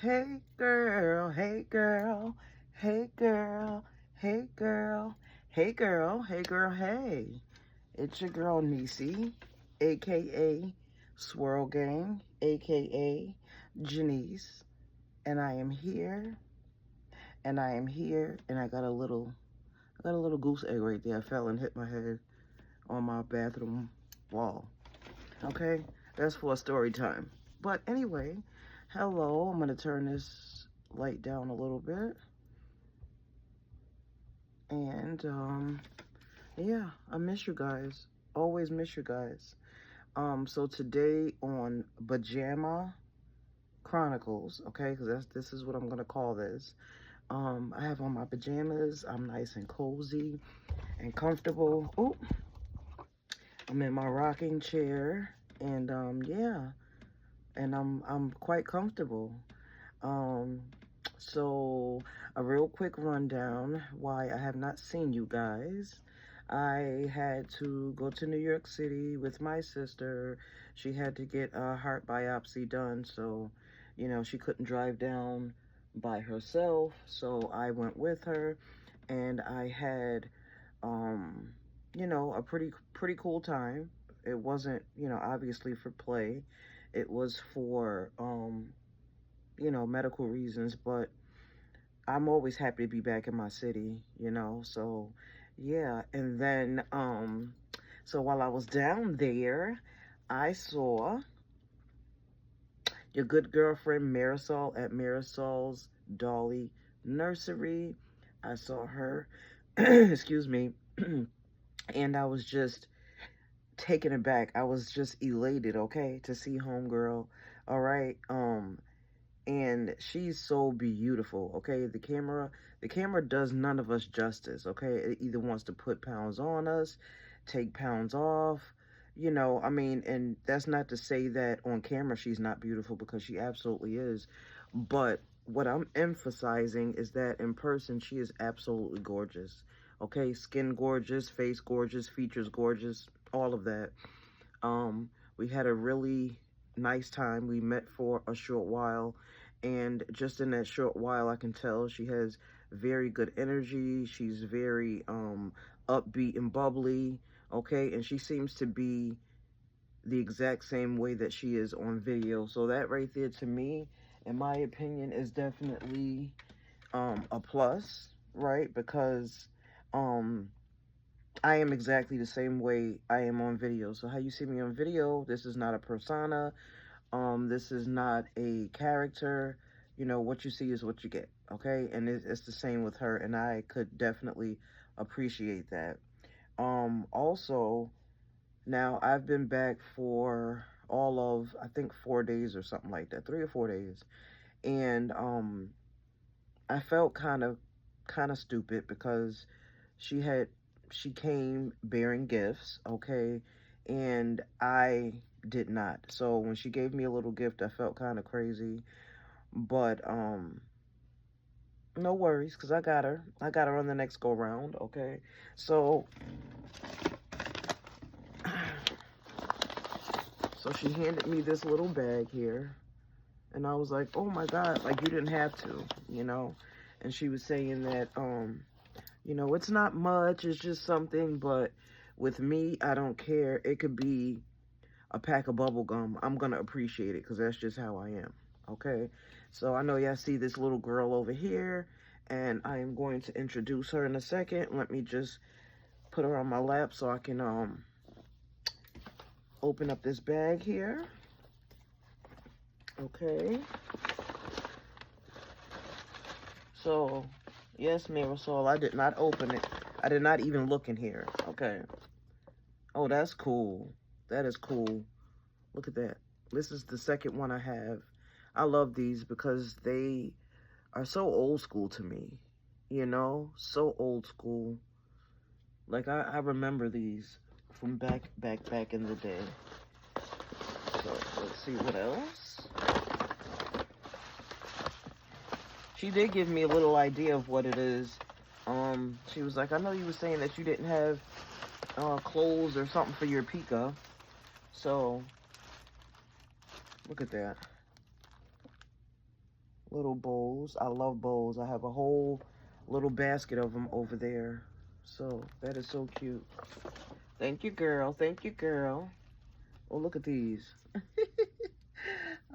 Hey girl, hey girl, hey girl, hey girl, hey girl, hey girl, hey. It's your girl Niecy, aka Swirl Gang, aka Janice, and I am here, and I got a little goose egg right there. I fell and hit my head on my bathroom wall. Okay, that's for story time. But anyway, hello. I'm gonna turn this light down a little bit, and yeah, I miss you guys. Always miss you guys. So today on Pajama Chronicles, okay, because this is what I'm gonna call this. I have on my pajamas. I'm nice and cozy and comfortable. Oh, I'm in my rocking chair, and yeah, and I'm quite comfortable. Um, so a real quick rundown why I have not seen you guys. I had to go to New York City with my sister. She had to get a heart biopsy done, so she couldn't drive down by herself. So I went with her, and I had um, a pretty cool time. It wasn't, obviously for play. It was for medical reasons, but I'm always happy to be back in my city. So yeah, and then so while I was down there, I saw your good girlfriend Marisol at Marisol's Dolly Nursery. I saw her, excuse me, and I was just taken aback. I was just elated, okay, to see homegirl. All right. And she's so beautiful. Okay, the camera does none of us justice. Okay, it either wants to put pounds on us, take pounds off. I mean, and that's not to say that on camera she's not beautiful, because she absolutely is. But what I'm emphasizing is that in person she is absolutely gorgeous. Okay, skin gorgeous, face gorgeous, features gorgeous, all of that. We had a really nice time. We met for a short while, and just in that short while, I can tell she has very good energy. She's very upbeat and bubbly, okay? And she seems to be the exact same way that she is on video. So that right there, to me, in my opinion, is definitely a plus, right? Because um I am exactly the same way I am on video. So how you see me on video, this is not a persona. This is not a character. What you see is what you get, okay? And it's the same with her, and I could definitely appreciate that. Also, now I've been back for all of, I think, 4 days or something like that, 3 or 4 days. And I felt kind of stupid because she had she came bearing gifts, okay, and I did not. So when she gave me a little gift, I felt kind of crazy, but no worries, because I got her on the next go round, okay. So so she handed me this little bag here, and I was like, oh my god, like, you didn't have to. And she was saying that it's not much, it's just something, but with me, I don't care. It could be a pack of bubble gum. I'm gonna appreciate it, because that's just how I am, okay? So I know y'all see this little girl over here, and I am going to introduce her in a second. Let me just put her on my lap so I can open up this bag here, okay? So yes, Marisol, I did not open it. I did not even look in here, okay? Oh, that's cool. That is cool. Look at that. This is the second one I have. I love these because they are so old school to me. So old school. Like, I remember these from back in the day. So let's see what else. She did give me a little idea of what it is. She was like, I know you were saying that you didn't have clothes or something for your Pika. So look at that. Little bowls. I love bowls. I have a whole little basket of them over there. So that is so cute. Thank you, girl. Thank you, girl. Oh, look at these.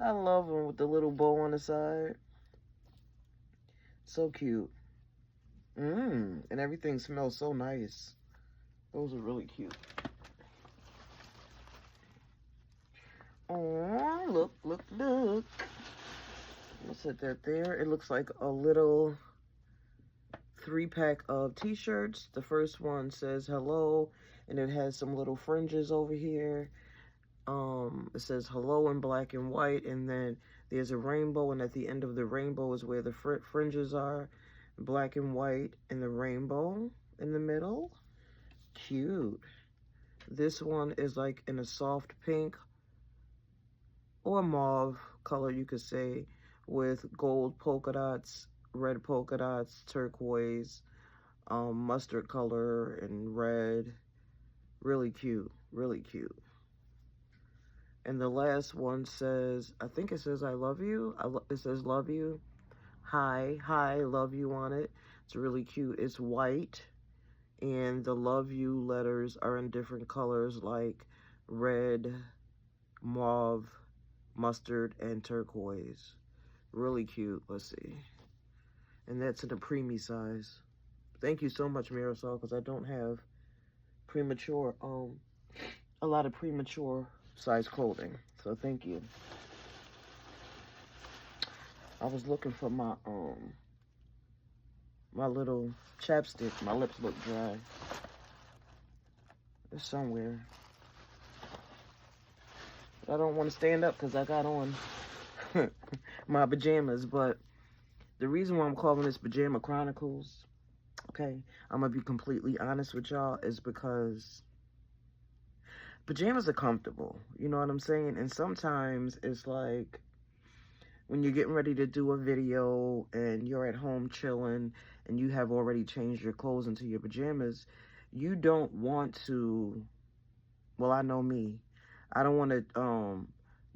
I love them with the little bow on the side. So cute. And everything smells so nice. Those are really cute. Oh, look, look, look. Let's set that there. It looks like a little 3-pack of t-shirts. The first one says hello, and it has some little fringes over here. It says hello in black and white, and then there's a rainbow, and at the end of the rainbow is where the fringes are. Black and white, and the rainbow in the middle. Cute. This one is like in a soft pink or mauve color, you could say, with gold polka dots, red polka dots, turquoise, mustard color, and red. Really cute. Really cute. And the last one says, I think it says I love you. It says love you. Hi, love you on it. It's really cute. It's white, and the love you letters are in different colors like red, mauve, mustard, and turquoise. Really cute. Let's see. And that's in a preemie size. Thank you so much, Marisol, because I don't have a lot of premature size clothing. So thank you. I was looking for my little chapstick. My lips look dry. It's somewhere. I don't want to stand up because I got on my pajamas, but the reason why I'm calling this Pajama Chronicles, okay, I'm going to be completely honest with y'all, is because pajamas are comfortable. You know what I'm saying? And sometimes it's like when you're getting ready to do a video and you're at home chilling and you have already changed your clothes into your pajamas, you don't want to, well, I know me, I don't want to,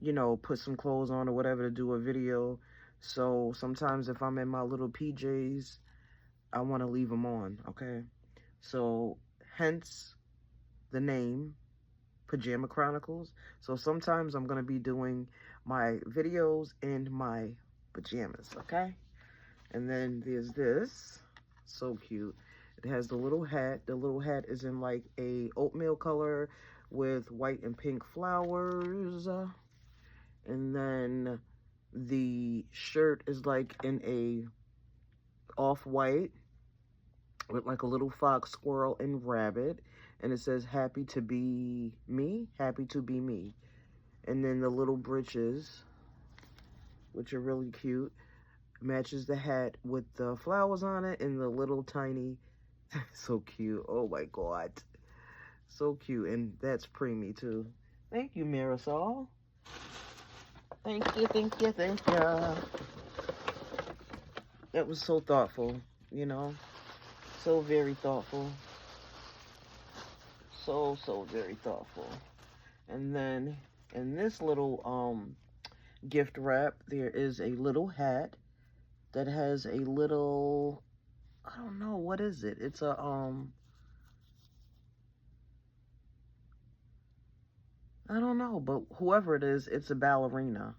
you know, put some clothes on or whatever to do a video. So sometimes if I'm in my little PJs, I want to leave them on, okay? So hence the name Pajama Chronicles. So sometimes I'm going to be doing my videos in my pajamas, okay? And then there's this. So cute. It has the little hat. The little hat is in like a oatmeal color with white and pink flowers. And then the shirt is like in a off-white with like a little fox, squirrel, and rabbit. And it says, happy to be me, happy to be me. And then the little breeches, which are really cute, matches the hat with the flowers on it and the little tiny, so cute. Oh my God. So cute. And that's preemie too. Thank you, Marisol. Thank you, thank you, thank you. That was so thoughtful, you know? So very thoughtful. So very thoughtful. And then in this little gift wrap, there is a little hat that has a little, I don't know, what is it? It's a I don't know, but whoever it is, it's a ballerina.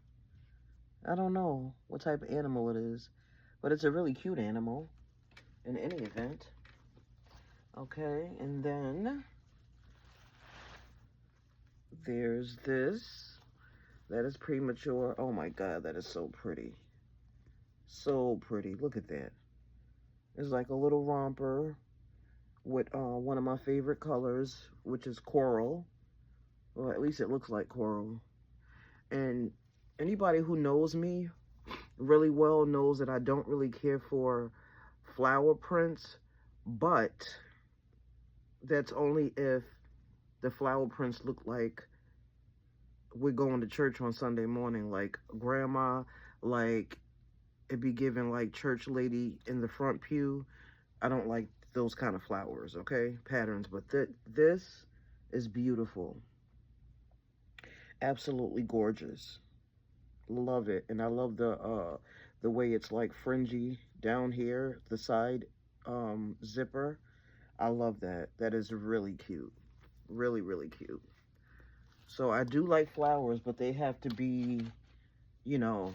I don't know what type of animal it is, but it's a really cute animal in any event. Okay, and then there's this. That is premature. Oh my God, that is so pretty. So pretty. Look at that. It's like a little romper with one of my favorite colors, which is coral. Well, at least it looks like coral. And anybody who knows me really well knows that I don't really care for flower prints, but that's only if the flower prints look like we're going to church on Sunday morning, like grandma, like it be giving like church lady in the front pew. I don't like those kind of flowers, okay? Patterns, but this is beautiful. Absolutely gorgeous. Love it. And I love the way it's like fringy down here, the side zipper. I love that. That is really cute. Really, really cute. So I do like flowers, but they have to be, you know,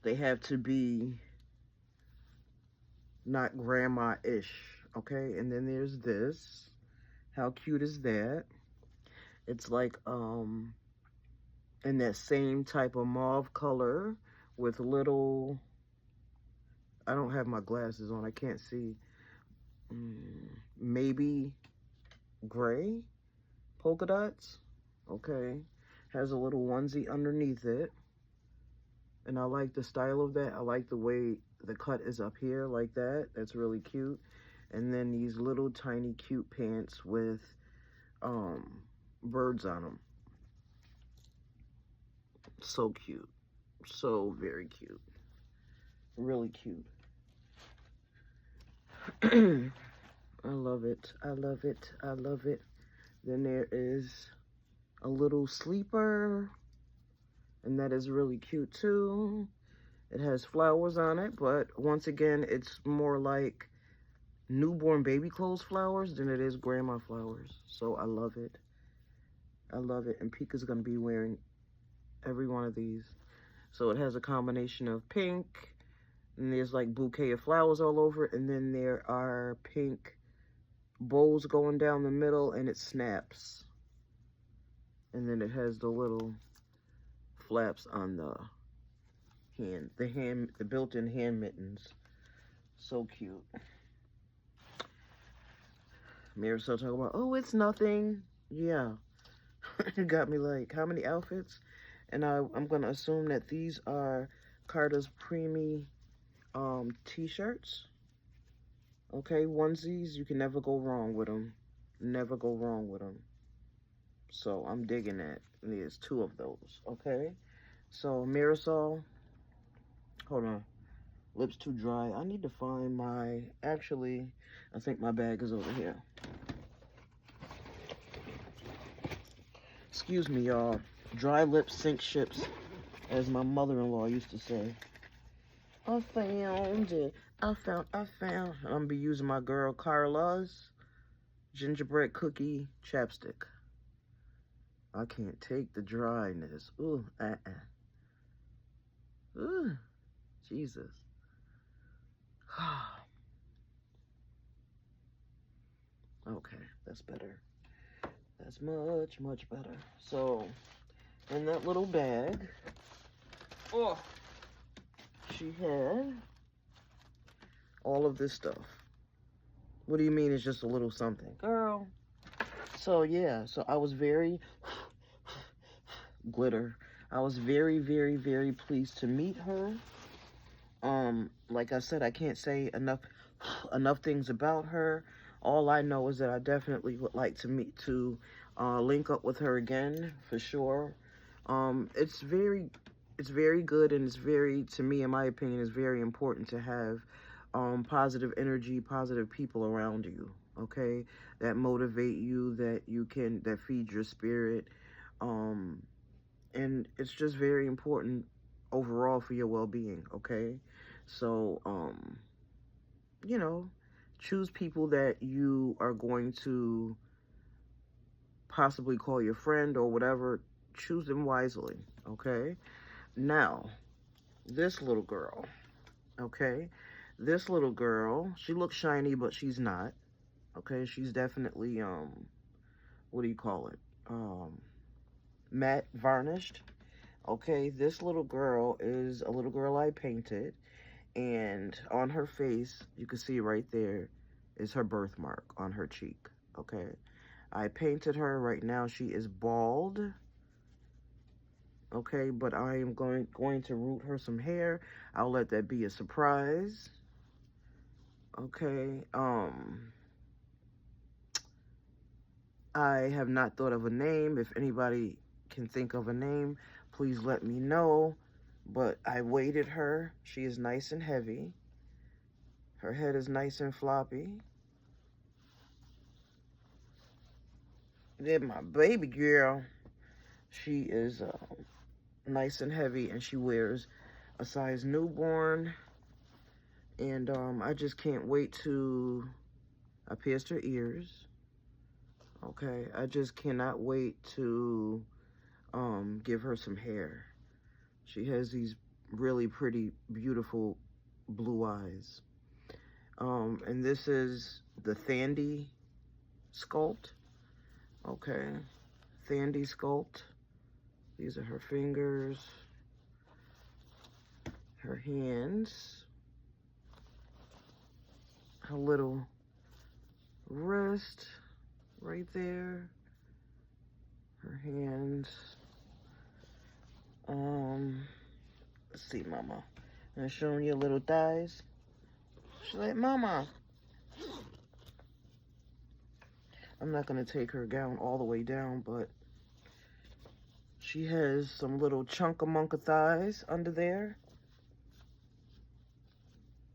they have to be not grandma-ish. Okay? And then there's this. How cute is that? It's like in that same type of mauve color with little, I don't have my glasses on, I can't see. Maybe gray polka dots. Okay. Has a little onesie underneath it. And I like the style of that. I like the way the cut is up here like that. That's really cute. And then these little tiny cute pants with birds on them. So cute. So very cute. Really cute. I love it. I love it. I love it. Then there is a little sleeper, and that is really cute too. It has flowers on it, but once again, it's more like newborn baby clothes flowers than it is grandma flowers. So I love it. I love it. And Pika's going to be wearing every one of these. So it has a combination of pink, and there's like bouquet of flowers all over it, and then there are pink bows going down the middle, and it snaps. And then it has the little flaps on the the built-in hand mittens. So cute. Marisol talking about, oh, it's nothing. Yeah. It got me like, how many outfits? And I'm going to assume that these are Carter's Preemie t-shirts. Okay, onesies, you can never go wrong with them. Never go wrong with them. So I'm digging that. There's two of those, okay? So Marisol, hold on. Lips too dry. I need to find my, actually, I think my bag is over here. Excuse me, y'all. Dry lips sink ships, as my mother-in-law used to say. I found it. I found. I'm gonna be using my girl Carla's gingerbread cookie chapstick. I can't take the dryness. Ooh, Ooh, Jesus. Okay, that's better. That's much, much better. So, in that little bag, oh, she had all of this stuff. What do you mean it's just a little something? Girl. So, yeah, so I was very, glitter. I was very, very, very pleased to meet her. Like I said, I can't say enough things about her. All I know is that I definitely would like to link up with her again for sure. It's very good, and it's very, to me, in my opinion, it's very important to have positive energy, positive people around you. Okay, that motivate you, that feed your spirit, and it's just very important overall for your well-being. Okay, so you know, choose people that you are going to possibly call your friend or whatever. Choose them wisely. Okay, now this little girl, okay, this little girl, she looks shiny, but she's not. Okay, she's definitely what do you call it, matte varnished. Okay, this little girl is a little girl I painted, and on her face, you can see right there is her birthmark on her cheek. Okay, I painted her. Right now she is bald. Okay, but I am going to root her some hair. I'll let that be a surprise. Okay, I have not thought of a name. If anybody can think of a name, please let me know. But I weighted her. She is nice and heavy. Her head is nice and floppy. Then my baby girl, she is nice and heavy, and she wears a size newborn. And I just can't wait to, I pierced her ears. Okay, I just cannot wait to give her some hair. She has these really pretty, beautiful blue eyes. And this is the Thandi sculpt. Okay, Thandi sculpt. These are her fingers, her hands, her little wrist right there, her hands. Let's see, Mama. I'm showing you little thighs. She's like, Mama. I'm not gonna take her gown all the way down, but she has some little chunka-munka thighs under there.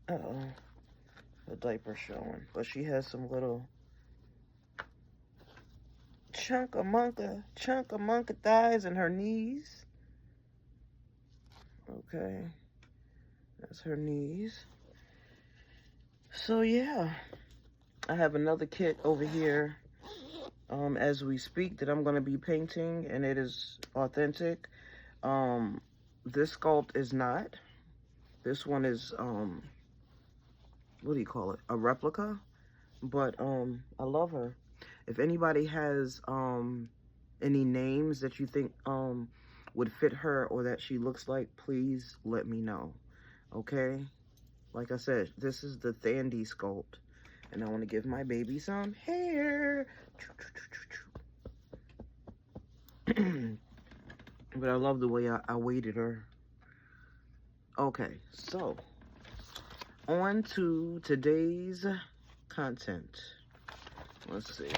Uh-oh, the diaper showing. But she has some little chunka-munka thighs in her knees. Okay, that's her knees. So yeah, I have another kit over here as we speak that I'm going to be painting, and it is authentic. This sculpt is not. This one is, what do you call it? A replica. But I love her. If anybody has any names that you think would fit her or that she looks like, please let me know. Okay? Like I said, this is the Thandi sculpt. And I want to give my baby some hair. But I love the way I weighted her. Okay, so on to today's content. Let's see.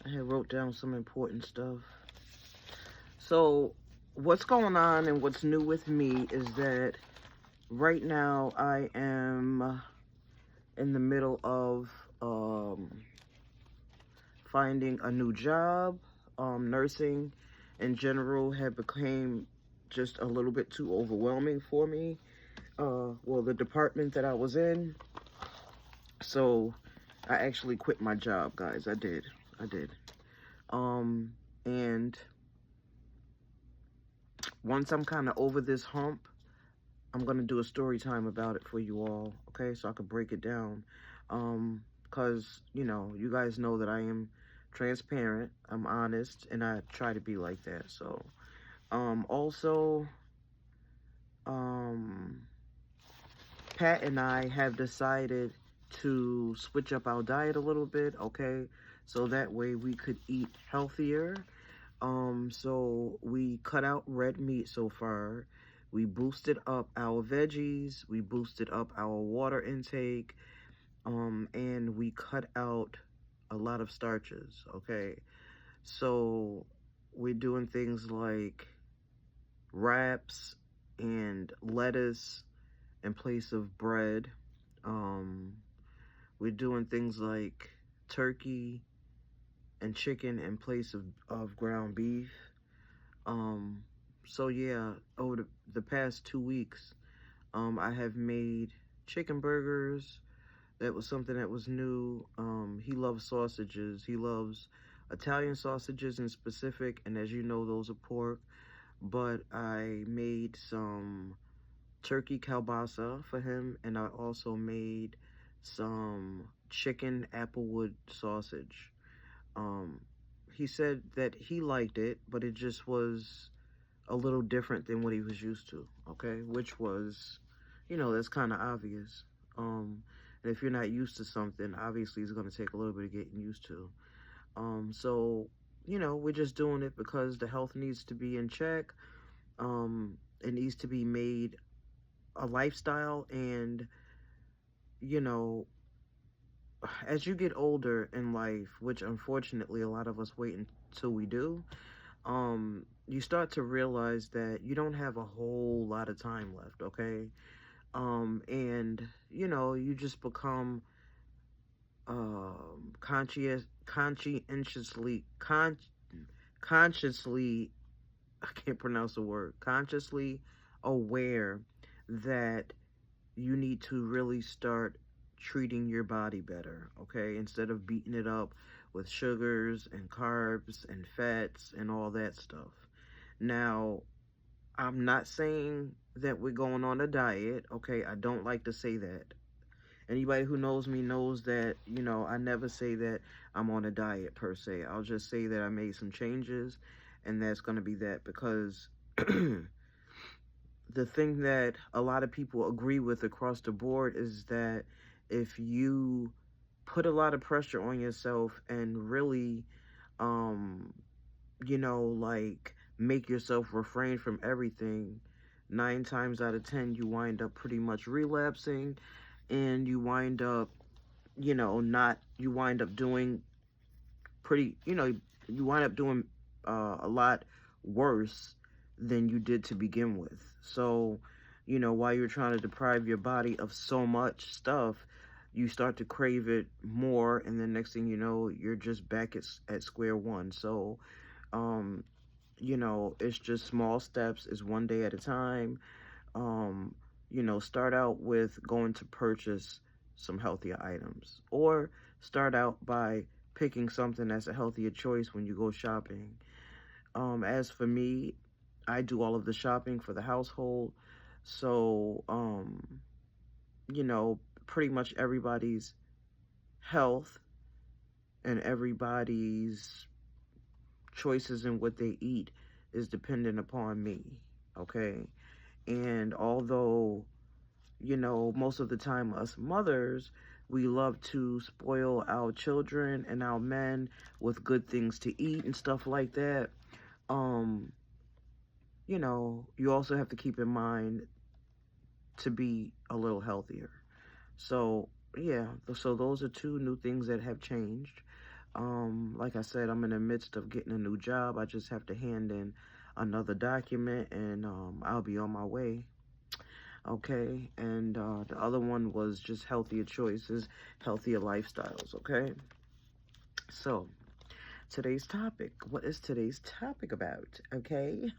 I had wrote down some important stuff. So what's going on and what's new with me is that right now I am in the middle of finding a new job. Nursing in general had become just a little bit too overwhelming for me. Well, the department that I was in. So I actually quit my job, guys. I did. And once I'm kind of over this hump, I'm going to do a story time about it for you all, okay? So I could break it down. Because, you know, you guys know that I am transparent, I'm honest, and I try to be like that. So, also, Pat and I have decided to switch up our diet a little bit, okay? So that way we could eat healthier. So we cut out red meat so far. We boosted up our veggies. We boosted up our water intake. And we cut out a lot of starches, okay? So we're doing things like wraps and lettuce in place of bread. We're doing things like turkey and chicken in place of ground beef. So yeah, over the past 2 weeks, I have made chicken burgers. That was something that was new. He loves sausages. He loves Italian sausages in specific, and as you know, those are pork. But I made some turkey kielbasa for him, and I also made some chicken applewood sausage. He said that he liked it, but it just was a little different than what he was used to, okay? Which was, you know, that's kind of obvious. And if you're not used to something, obviously it's going to take a little bit of getting used to. So, you know, we're just doing it because the health needs to be in check. It needs to be made a lifestyle, and, you know, as you get older in life, which unfortunately a lot of us wait until we do, you start to realize that you don't have a whole lot of time left, okay? And, you know, you just become conscientiously I can't pronounce the word, consciously aware that you need to really start treating your body better, okay? Instead of beating it up with sugars and carbs and fats and all that stuff. Now, I'm not saying that we're going on a diet, okay? I don't like to say that. Anybody who knows me knows that, I never say that I'm on a diet per se. I'll just say that I made some changes, and that's going to be that, because the thing that a lot of people agree with across the board is that if you put a lot of pressure on yourself and really, um, like make yourself refrain from everything, 9 times out of 10, you wind up pretty much relapsing, and you wind up, not, you wind up doing pretty, you wind up doing a lot worse than you did to begin with. So, while you're trying to deprive your body of so much stuff, you start to crave it more, and then next thing you know, you're just back at square one. So, um, it's just small steps, it's one day at a time. um, start out with going to purchase some healthier items, or start out by picking something that's a healthier choice when you go shopping. As for me, I do all of the shopping for the household, so you know, pretty much everybody's health and everybody's choices in what they eat is dependent upon me. Okay, and although, most of the time, us mothers, we love to spoil our children and our men with good things to eat and stuff like that. Um, you also have to keep in mind to be a little healthier. So, yeah, so those are two new things that have changed. Like I said, I'm in the midst of getting a new job. I just have to hand in another document, and I'll be on my way. Okay, and the other one was just healthier choices, healthier lifestyles. Okay, so today's topic, what is today's topic about? Okay.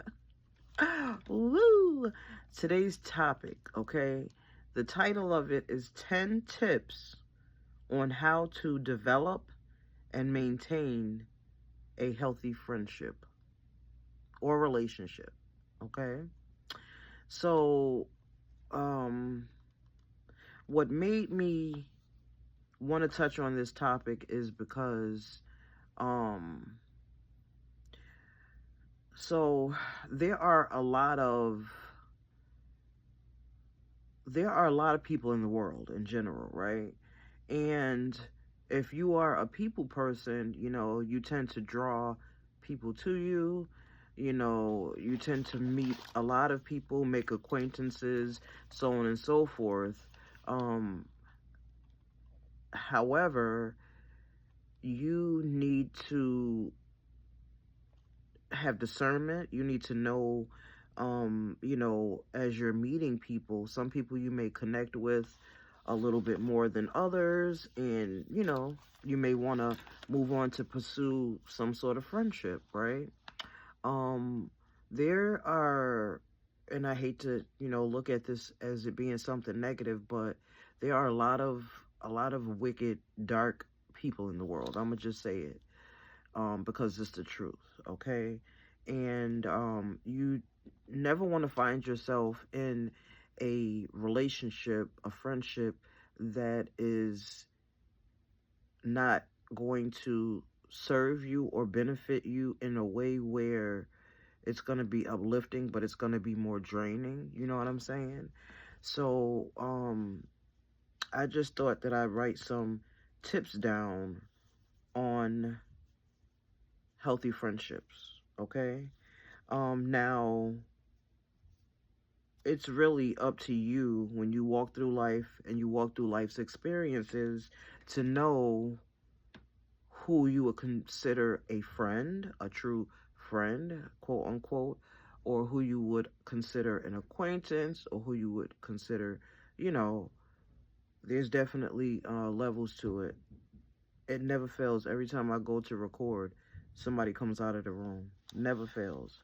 Woo, today's topic, okay, the title of it is 10 tips on how to develop and maintain a healthy friendship or relationship. Okay, so what made me want to touch on this topic is because um so there are a lot of people in the world in general, right? And if you are a people person, you tend to draw people to you. You tend to meet a lot of people, make acquaintances, so on and so forth. However, you need to have discernment. You need to know, as you're meeting people, some people you may connect with a little bit more than others, and, you may want to move on to pursue some sort of friendship, right? Um, there are, and I hate to, look at this as it being something negative, but there are a lot of wicked, dark people in the world. I'm gonna just say it, because it's the truth, okay? And you never want to find yourself in a relationship, a friendship that is not going to serve you or benefit you in a way where it's going to be uplifting, but it's going to be more draining. You know what I'm saying? So, I just thought that I'd write some tips down on healthy friendships, okay? Now, it's really up to you when you walk through life and you walk through life's experiences to know who you would consider a friend, a true friend, quote unquote, or who you would consider an acquaintance, or who you would consider, you know, there's definitely levels to it. It never fails. Every time I go to record, somebody comes out of the room. Never fails.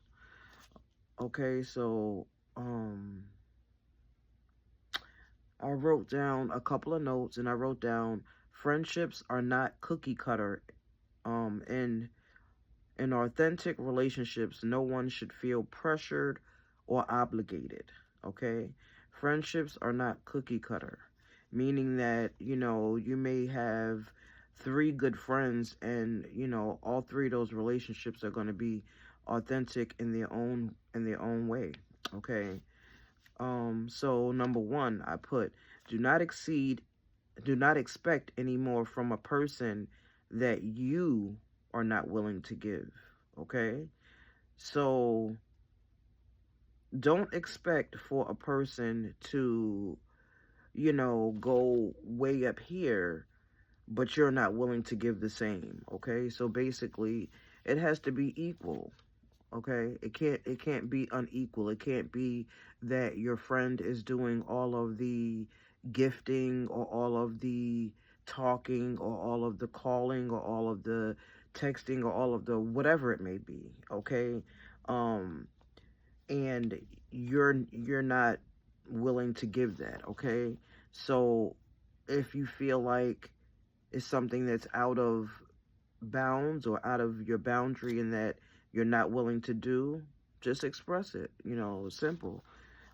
Okay, so um I wrote down a couple of notes, and I wrote down friendships are not cookie cutter. In authentic relationships, no one should feel pressured or obligated. Okay? Friendships are not cookie cutter, meaning that, you may have three good friends, and, all three of those relationships are going to be authentic in their own way. Okay? So number one, I put, do not exceed do not expect any more from a person that you are not willing to give. Okay? So don't expect for a person to, go way up here, but you're not willing to give the same. Okay? So basically, it has to be equal. Okay, it can't be unequal. It can't be that your friend is doing all of the gifting, or all of the talking, or all of the calling, or all of the texting, or all of the whatever it may be. Okay, um and you're not willing to give that. Okay, so if you feel like it's something that's out of bounds, or out of your boundary, and that you're not willing to do, just express it. Simple.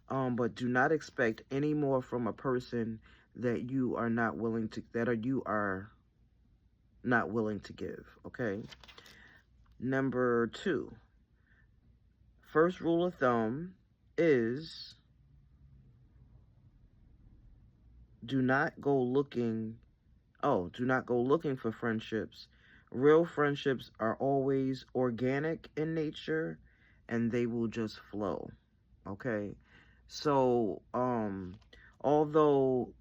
But do not expect any more from a person that you are not willing to that you are not willing to give. Okay. Number two, first rule of thumb is, do not go looking do not go looking for friendships. Real friendships are always organic in nature, and they will just flow. Okay? So, although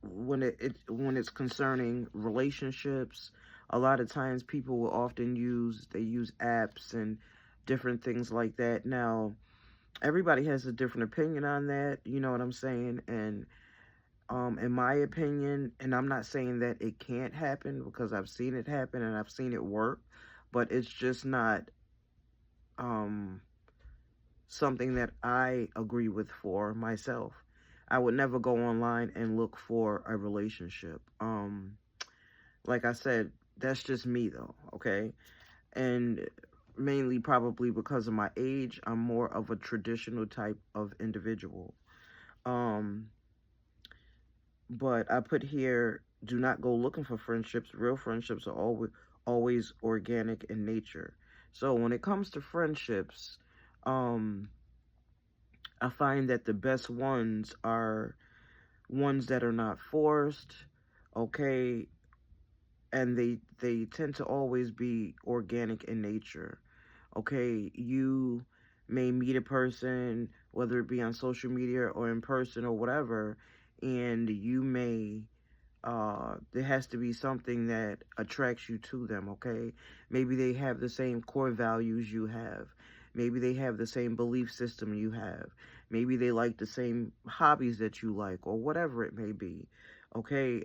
when it's concerning relationships, a lot of times people will often use apps and different things like that. Now, everybody has a different opinion on that, you know what I'm saying? And in my opinion, and I'm not saying that it can't happen, because I've seen it happen and I've seen it work, but it's just not um, something that I agree with for myself. I would never go online and look for a relationship. Like I said, that's just me though, okay? And mainly probably because of my age, I'm more of a traditional type of individual. Um, But I put here, do not go looking for friendships. Real friendships are always organic in nature. So when it comes to friendships, um, I find that the best ones are ones that are not forced, okay, and they tend to always be organic in nature. Okay, you may meet a person, whether it be on social media or in person or whatever, and you may there has to be something that attracts you to them. Okay, maybe they have the same core values you have, maybe they have the same belief system you have, maybe they like the same hobbies that you like, or whatever it may be. Okay,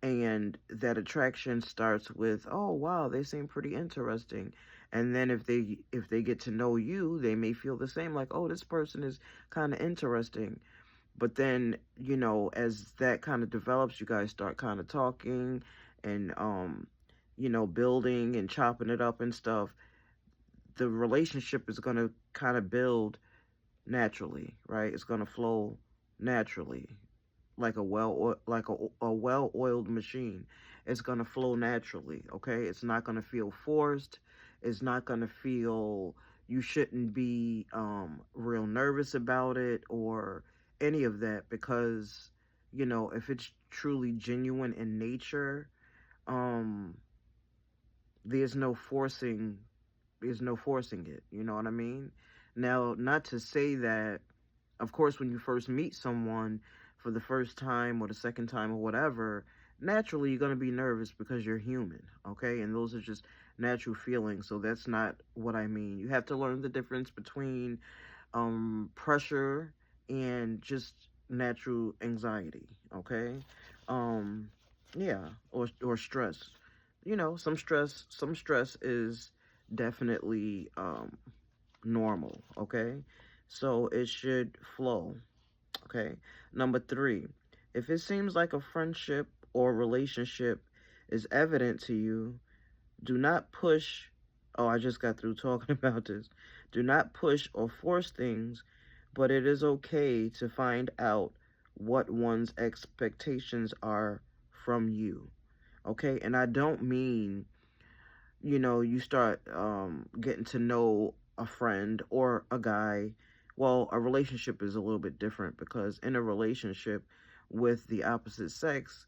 and that attraction starts with, oh wow, they seem pretty interesting, and then if they get to know you, they may feel the same, like, oh, this person is kind of interesting. But then, as that kind of develops, you guys start kind of talking, and building and chopping it up and stuff. The relationship is going to kind of build naturally, right? It's going to flow naturally, like a well-oiled machine. It's going to flow naturally, okay? It's not going to feel forced. It's not going to feel, you shouldn't be real nervous about it, or any of that, because if it's truly genuine in nature, um there's no forcing it, you know what I mean? Now, not to say that, of course, when you first meet someone for the first time or the second time or whatever, naturally you're going to be nervous, because you're human, okay? And those are just natural feelings. So that's not what I mean. You have to learn the difference between pressure and just natural anxiety, okay? Um, yeah, or stress. Some stress is definitely normal, okay? So it should flow, okay? Number 3, if it seems like a friendship or relationship is evident to you, do not push. Oh, I just got through talking about this. Do not push or force things, but it is okay to find out what one's expectations are from you. Okay? And I don't mean, you start getting to know a friend or a guy. Well, a relationship is a little bit different because in a relationship with the opposite sex,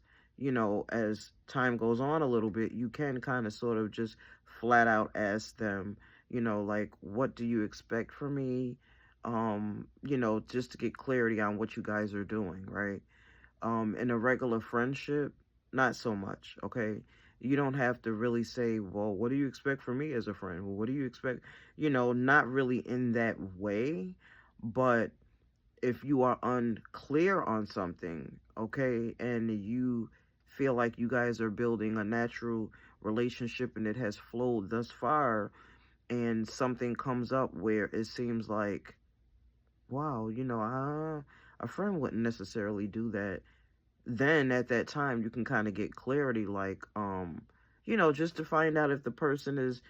as time goes on a little bit, you can kind of sort of just flat out ask them, like, what do you expect from me? Just to get clarity on what you guys are doing, right? In a regular friendship, not so much, okay? You don't have to really say, well, what do you expect from me as a friend? Well, what do you expect? Not really in that way, but if you are unclear on something, okay, and you feel like you guys are building a natural relationship and it has flowed thus far, and something comes up where it seems like, wow, a friend wouldn't necessarily do that, then at that time you can kind of get clarity, like just to find out if the person is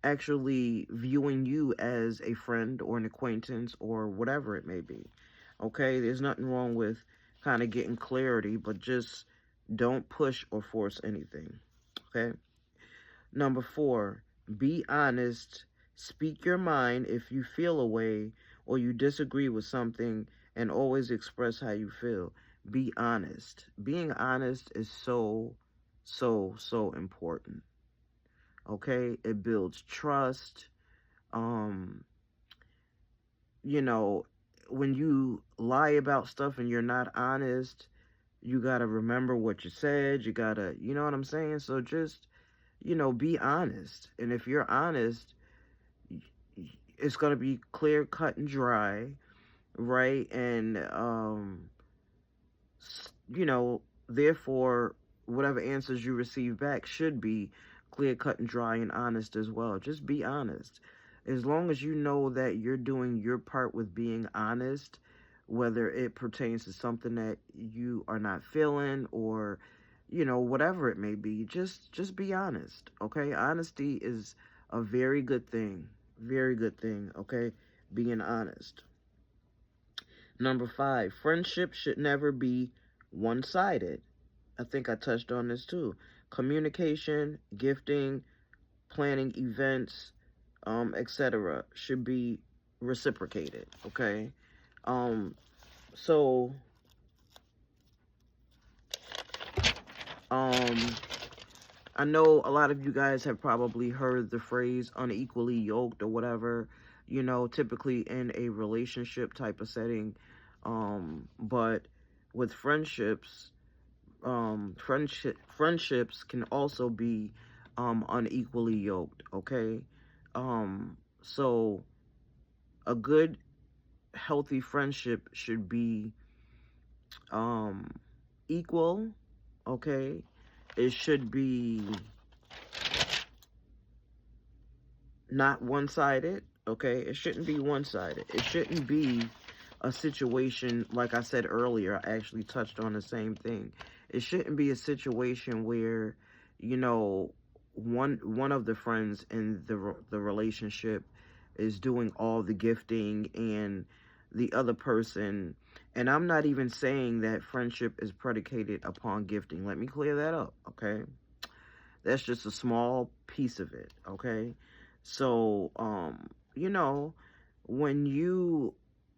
actually viewing you as a friend or an acquaintance or whatever it may be. Okay, there's nothing wrong with kind of getting clarity, but just don't push or force anything. Okay. Number 4, be honest. Speak your mind if you feel a way or you disagree with something, and always express how you feel. Be honest. Being honest is so, so, so important. Okay? It builds trust. Um, you know, when you lie about stuff and you're not honest, you got to remember what you said. You got to, you know what I'm saying? So just, be honest. And if you're honest, it's going to be clear, cut, and dry, right? And, therefore, whatever answers you receive back should be clear, cut, and dry and honest as well. Just be honest. As long as you know that you're doing your part with being honest, whether it pertains to something that you are not feeling or, whatever it may be, just be honest, okay? Honesty is a very good thing. Very good thing, okay? Being honest. Number 5, friendship should never be one-sided. I think I touched on this too. Communication, gifting, planning events, etc. should be reciprocated, okay? Um, so, um, I know a lot of you guys have probably heard the phrase unequally yoked or whatever, typically in a relationship type of setting. But with friendships can also be unequally yoked, okay? So a good healthy friendship should be um equal, okay? It should be not one-sided, okay? It shouldn't be one-sided. It shouldn't be a situation, like I said earlier, I actually touched on the same thing. It shouldn't be a situation where, you know, one of the friends in the relationship is doing all the gifting and the other person, and I'm not even saying that friendship is predicated upon gifting. Let me clear that up, okay? That's just a small piece of it, okay? So, you know, when you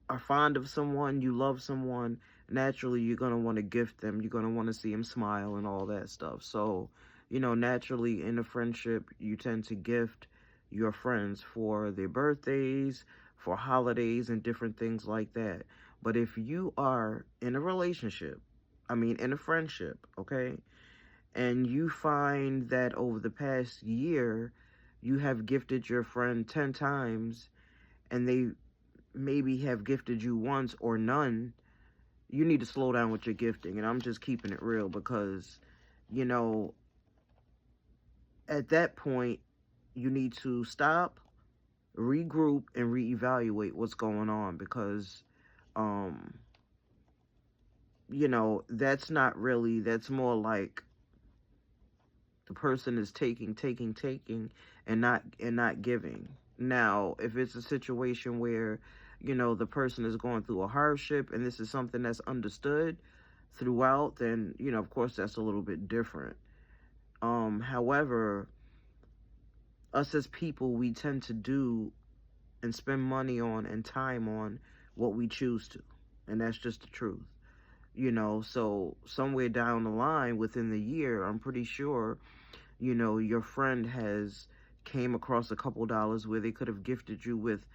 are fond of someone, you love someone, naturally you're going to want to gift them. You're going to want to see them smile and all that stuff. So, naturally in a friendship, you tend to gift your friends for their birthdays, for holidays, and different things like that. But if you are in a relationship, in a friendship, okay, and you find that over the past year, you have gifted your friend 10 times, and they maybe have gifted you once or none, you need to slow down with your gifting. And I'm just keeping it real because, you know, at that point, you need to stop, regroup and reevaluate what's going on, because um that's not really, that's more like the person is taking and not giving. Now, if it's a situation where the person is going through a hardship and this is something that's understood throughout, then of course that's a little bit different. However, us as people, we tend to do and spend money on and time on what we choose to, and that's just the truth. So somewhere down the line within the year, I'm pretty sure your friend has came across a couple dollars where they could have gifted you with,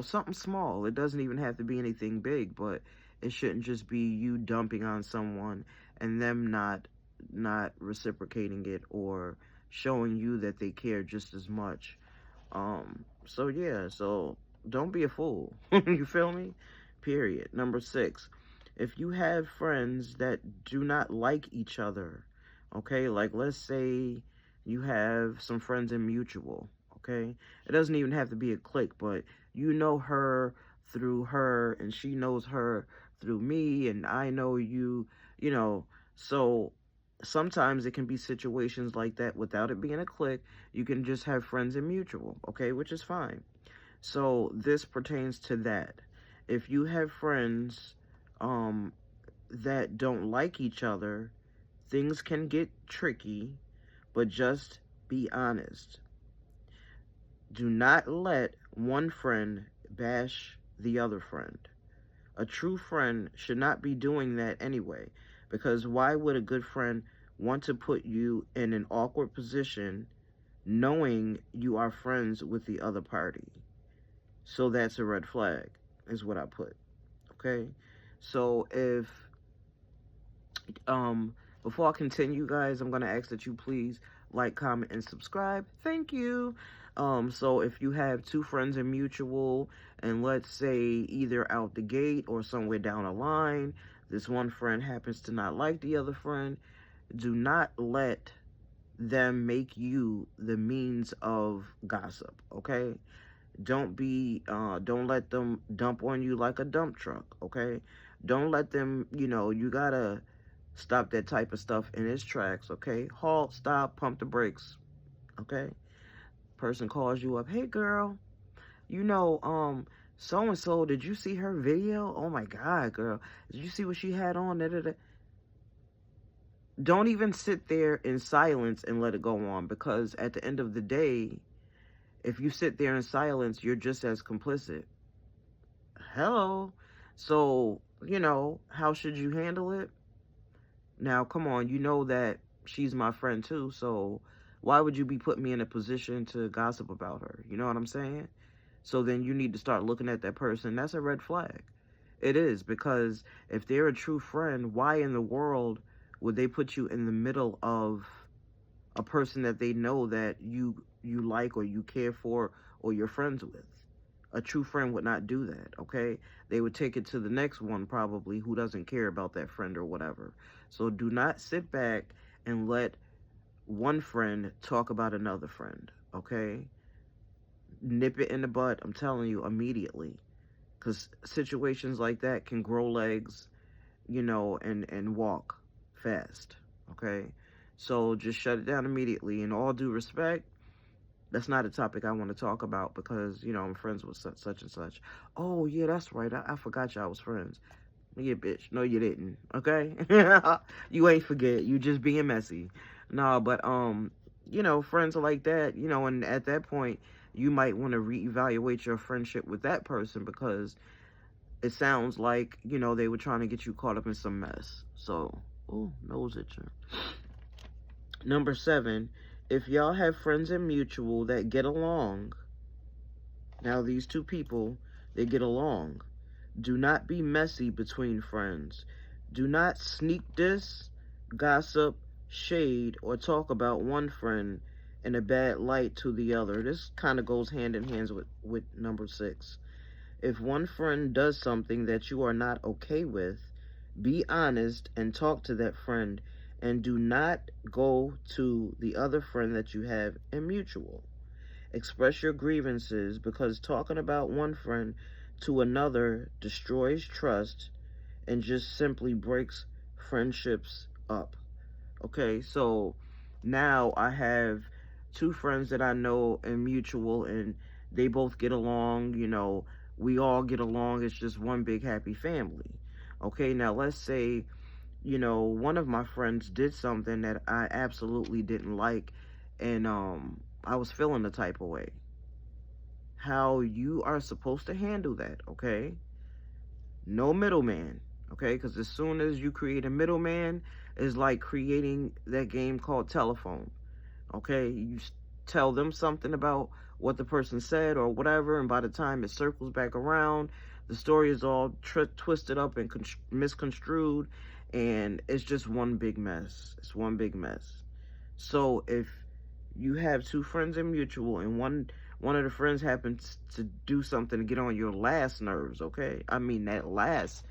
something small. It doesn't even have to be anything big, but it shouldn't just be you dumping on someone and them not reciprocating it or showing you that they care just as much. So yeah, so don't be a fool. You feel me? Period. Number 6, if you have friends that do not like each other, okay, like let's say you have some friends in mutual, okay? It doesn't even have to be a clique, but you know her through her and she knows her through me and I know you, you know, so sometimes it can be situations like that without it being a clique. You can just have friends in mutual, okay, which is fine. So this pertains to that. If you have friends um that don't like each other, things can get tricky, but just be honest. Do not let one friend bash the other friend. A true friend should not be doing that anyway, because why would a good friend want to put you in an awkward position knowing you are friends with the other party? So that's a red flag, is what I put. Okay? So if before I continue, guys, I'm gonna ask that you please like, comment, and subscribe. Thank you. So if you have two friends in mutual, and let's say either out the gate or somewhere down the line, this one friend happens to not like the other friend, do not let them make you the means of gossip, okay? Don't let them dump on you like a dump truck, okay? Don't let them, you gotta stop that type of stuff in its tracks, okay? Halt, stop, pump the brakes, okay? Person calls you up, hey girl, you know, so and so, did you see her video? Oh my God, girl, did you see what she had on? Da, da, da. Don't even sit there in silence and let it go on, because at the end of the day, if you sit there in silence, you're just as complicit. Hello. So, how should you handle it? Now, come on, you know that she's my friend too, so why would you be putting me in a position to gossip about her? You know what I'm saying? So then you need to start looking at that person. That's a red flag. It is, because if they're a true friend, why in the world would they put you in the middle of a person that they know that you like or you care for or you're friends with? A true friend would not do that, okay? They would take it to the next one probably who doesn't care about that friend or whatever. So do not sit back and let one friend talk about another friend, okay? Nip it in the bud, I'm telling you, immediately. Because situations like that can grow legs, and walk fast, okay? So just shut it down immediately. In all due respect, that's not a topic I want to talk about, because, I'm friends with such and such. Oh, yeah, that's right. I forgot y'all was friends. Yeah, bitch. No, you didn't. Okay? You ain't forget. You just being messy. No, but, friends are like that, and at that point, you might want to reevaluate your friendship with that person, because it sounds like, they were trying to get you caught up in some mess. So, oh, nose itching. Number 7, if y'all have friends in mutual that get along, now these two people, they get along. Do not be messy between friends. Do not sneak diss, gossip, shade, or talk about one friend in a bad light to the other. This kind of goes hand in hand with number 6. If one friend does something that you are not okay with, be honest and talk to that friend, and do not go to the other friend that you have in mutual. Express your grievances, because talking about one friend to another destroys trust and just simply breaks friendships up. Okay, so now I have two friends that I know in mutual, and they both get along. We all get along. It's just one big happy family. Okay, now let's say, one of my friends did something that I absolutely didn't like, and I was feeling the type of way. How you are supposed to handle that, okay? No middleman, okay? Because as soon as you create a middleman, it's like creating that game called telephone, okay? You tell them something about what the person said or whatever, and by the time it circles back around, the story is all twisted up and misconstrued, and it's just one big mess. It's one big mess. So if you have two friends in mutual, and one of the friends happens to do something to get on your last nerves, okay? I mean that last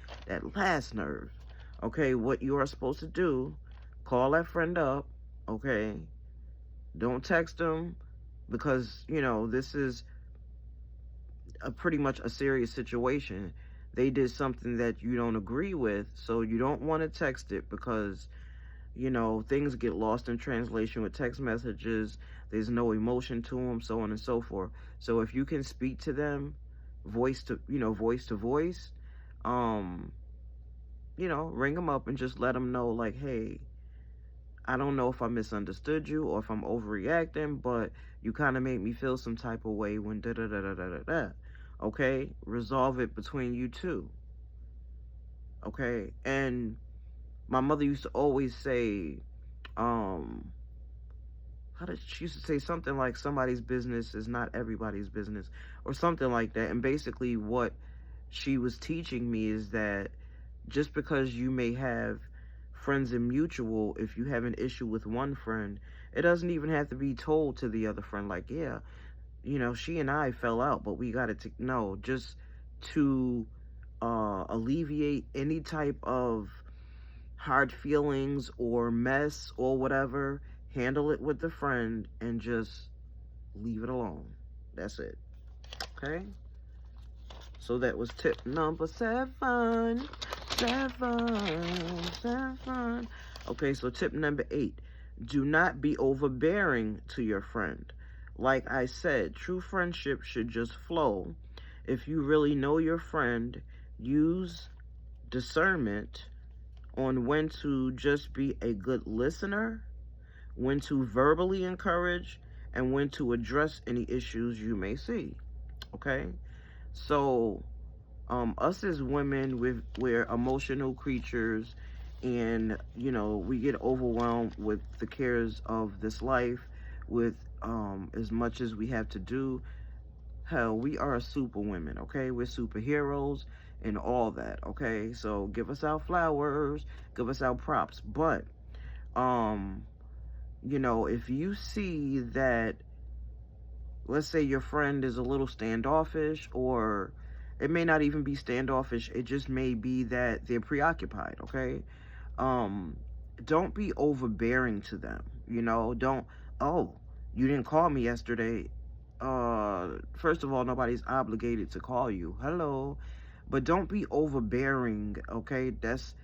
nerve. Okay, what you are supposed to do, call that friend up, okay? Don't text them, because, this is pretty much a serious situation. They did something that you don't agree with, so you don't want to text it, because things get lost in translation with text messages. There's no emotion to them, so on and so forth. So if you can speak to them, voice to voice, um, ring them up and just let them know, like, hey, I don't know if I misunderstood you or if I'm overreacting, but you kind of made me feel some type of way when da da da da da da da. Okay, resolve it between you two. Okay, and my mother used to always say, um, how did she used to say something like somebody's business is not everybody's business, or something like that. And basically what she was teaching me is that just because you may have friends in mutual, if you have an issue with one friend, it doesn't even have to be told to the other friend, like, yeah, she and I fell out, but we got to no, just to alleviate any type of hard feelings or mess or whatever, handle it with the friend and just leave it alone. That's it. Okay? So that was tip number 7. 7. Okay, so tip number 8. Do not be overbearing to your friend. Like I said, true friendship should just flow. If you really know your friend, use discernment on when to just be a good listener, when to verbally encourage, and when to address any issues you may see. Okay? So, us as women, we're emotional creatures, and, we get overwhelmed with the cares of this life, with as much as we have to do. Hell, we are super women, okay? We're superheroes and all that, okay? So give us our flowers, give us our props. But, um, if you see that, let's say your friend is a little standoffish, or it may not even be standoffish, it just may be that they're preoccupied, okay? Um, don't be overbearing to them, don't, oh, you didn't call me yesterday. First of all, nobody's obligated to call you. Hello. But don't be overbearing, okay? That's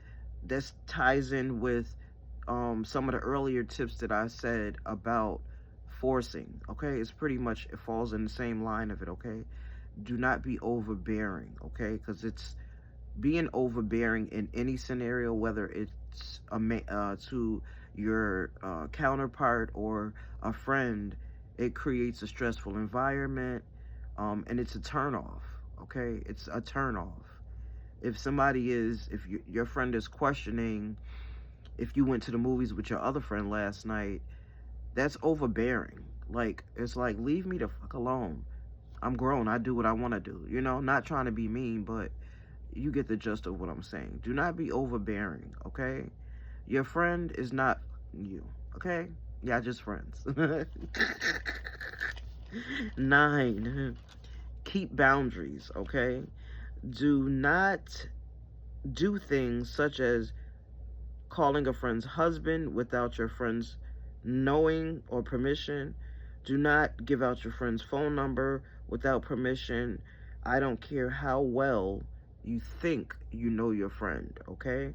ties in with some of the earlier tips that I said about forcing, okay? It's pretty much, it falls in the same line of it, okay? Do not be overbearing, okay? Because it's being overbearing in any scenario, whether it's to your counterpart or a friend, it creates a stressful environment, and it's a turnoff. Okay, it's a turnoff. If your friend is questioning if you went to the movies with your other friend last night, that's overbearing. Like, it's like, leave me the fuck alone. I'm grown. I do what I want to do. Not trying to be mean, but you get the gist of what I'm saying. Do not be overbearing, okay? Your friend is not you, okay? Y'all just friends. 9, keep boundaries, okay? Do not do things such as calling a friend's husband without your friend's knowing or permission, Do not give out your friend's phone number without permission. I don't care how well you think you know your friend, okay?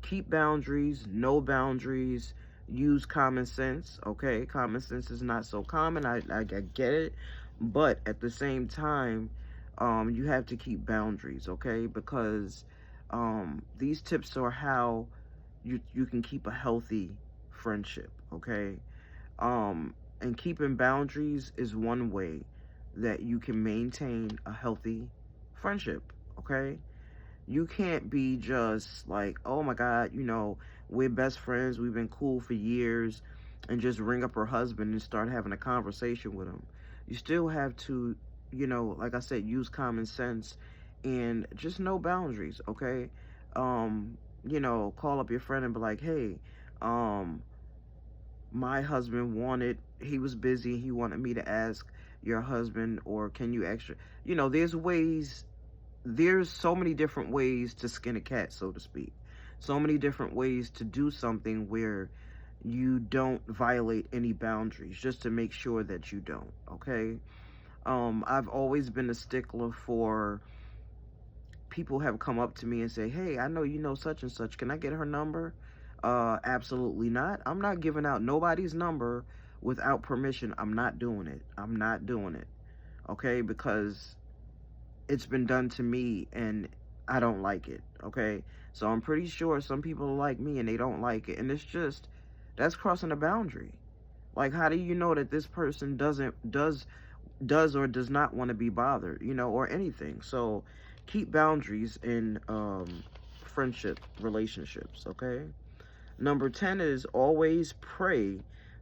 Keep boundaries, no boundaries, use common sense, okay? Common sense is not so common, I get it, but at the same time, you have to keep boundaries, okay? Because these tips are how you can keep a healthy friendship, okay? And keeping boundaries is one way that you can maintain a healthy friendship, okay? You can't be just like, oh my God, we're best friends, we've been cool for years, and just ring up her husband and start having a conversation with him. You still have to, like I said, use common sense and just know boundaries, okay? Call up your friend and be like, hey, um, my husband he was busy, he wanted me to ask your husband, or can you extra, there's so many different ways to skin a cat, so to speak. So many different ways to do something where you don't violate any boundaries, just to make sure that you don't, okay? I've always been a stickler for people have come up to me and say, hey, I know you know such and such. Can I get her number? Absolutely not. I'm not giving out nobody's number without permission. I'm not doing it. I'm not doing it. Okay? Because it's been done to me and I don't like it, okay? So I'm pretty sure some people like me and they don't like it, and that's crossing a boundary. Like, how do you know that this person does or does not want to be bothered, or anything? So keep boundaries in friendship relationships, okay? Number 10 is always pray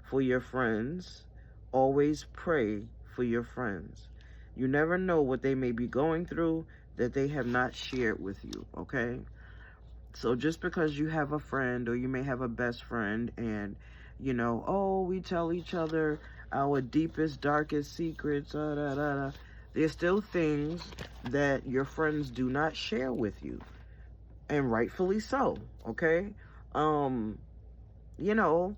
for your friends. Always pray for your friends. You never know what they may be going through that they have not shared with you, okay? So just because you have a friend, or you may have a best friend, and, oh, we tell each other our deepest, darkest secrets, there's still things that your friends do not share with you, and rightfully so, okay? Um, you know,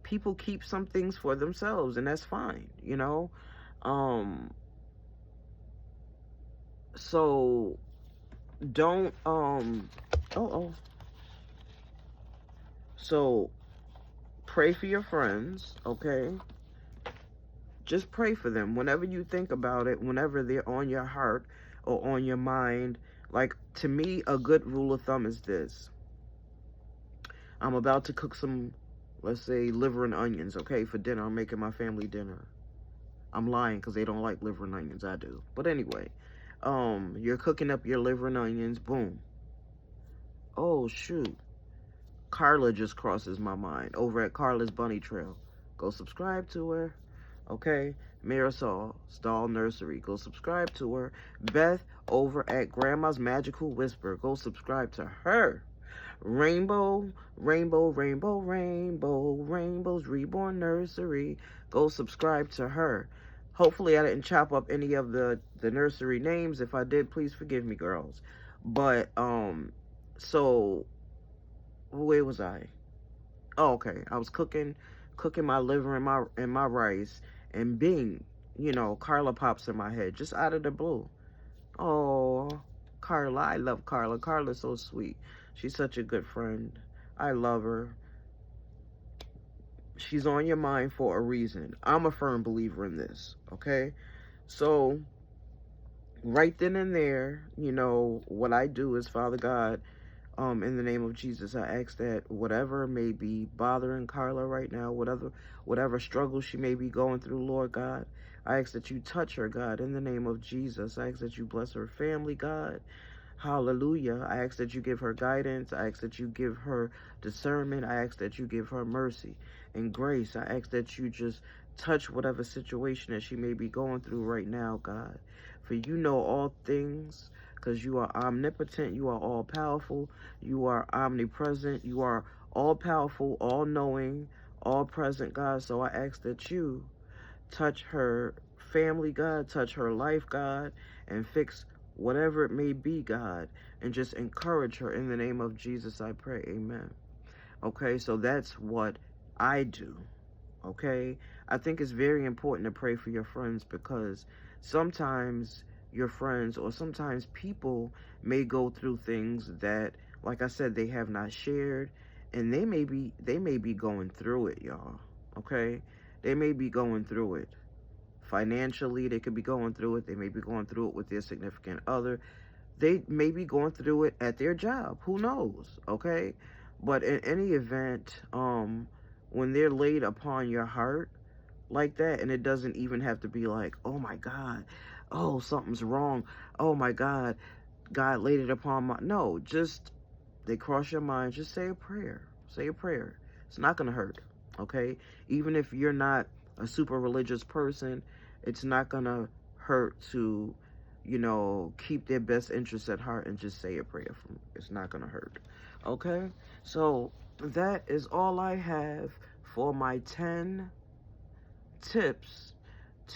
People keep some things for themselves, and that's fine. Um, so don't, oh, so pray for your friends, okay? Just pray for them whenever you think about it, whenever they're on your heart or on your mind. Like, to me, a good rule of thumb is this. I'm about to cook some, let's say, liver and onions, okay, for dinner. I'm making my family dinner. I'm lying because they don't like liver and onions. I do. But anyway, you're cooking up your liver and onions. Boom. Oh, shoot. Carla just crosses my mind over at Carla's Bunny Trail. Go subscribe to her. Okay? Marisol, Stall Nursery. Go subscribe to her. Beth over at Grandma's Magical Whisper. Go subscribe to her. Rainbow, Rainbow, Rainbow, Rainbow, Rainbow's Reborn Nursery. Go subscribe to her. Hopefully I didn't chop up any of the nursery names. If I did, please forgive me, girls. But, so, where was I? Oh, okay. I was cooking my liver and my rice, and bing, Carla pops in my head, just out of the blue. Oh, Carla, I love Carla. Carla's so sweet. She's such a good friend. I love her. She's on your mind for a reason. I'm a firm believer in this, okay? So, right then and there, what I do is, Father God, in the name of Jesus, I ask that whatever may be bothering Carla right now, whatever struggle she may be going through, Lord God, I ask that you touch her, God, in the name of Jesus. I ask that you bless her family, God. Hallelujah. I ask that you give her guidance. I ask that you give her discernment. I ask that you give her mercy and grace. I ask that you just touch whatever situation that she may be going through right now, God. For you know all things, because you are omnipotent, you are all powerful, you are omnipresent, you are all powerful, all knowing, all present, God. So I ask that you touch her family, God, touch her life, God, and fix whatever it may be, God, and just encourage her in the name of Jesus, I pray. Amen. Okay, so that's what I do. Okay, I think it's very important to pray for your friends, because sometimes your friends, or sometimes people, may go through things that, like I said, they have not shared, and they may be going through it, y'all. Okay? They may be going through it. Financially, they could be going through it. They may be going through it with their significant other. They may be going through it at their job. Who knows? Okay? But in any event, when they're laid upon your heart like that, and it doesn't even have to be like, oh my God, oh, something's wrong, oh my God, God laid it upon my, no, just, they cross your mind, just say a prayer. Say a prayer. It's not going to hurt. Okay? Even if you're not a super religious person, it's not going to hurt to, keep their best interests at heart and just say a prayer for them. It's not going to hurt. Okay? So that is all I have for my 10 tips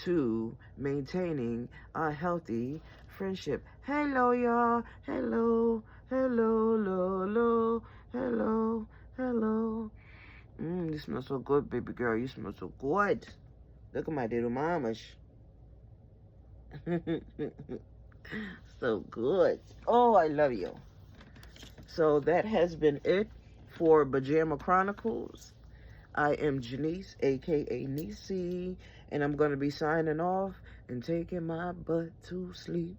to maintaining a healthy friendship. Hello, y'all. Hello, hello, hello, hello, hello. You smell so good, baby girl. You smell so good. Look at my little mamash. So good. Oh, I love you. So that has been it for Pajama Chronicles. I am Janice, aka Nisi, and I'm going to be signing off and taking my butt to sleep.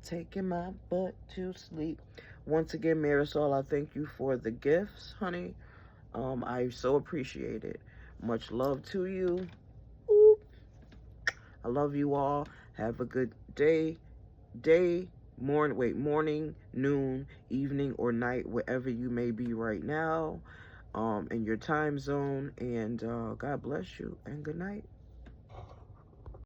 Taking my butt to sleep. Once again, Marisol, I thank you for the gifts, honey. I so appreciate it. Much love to you. Oop. I love you all. Have a good morning, noon, evening, or night, wherever you may be right now, in your time zone. And God bless you, and good night.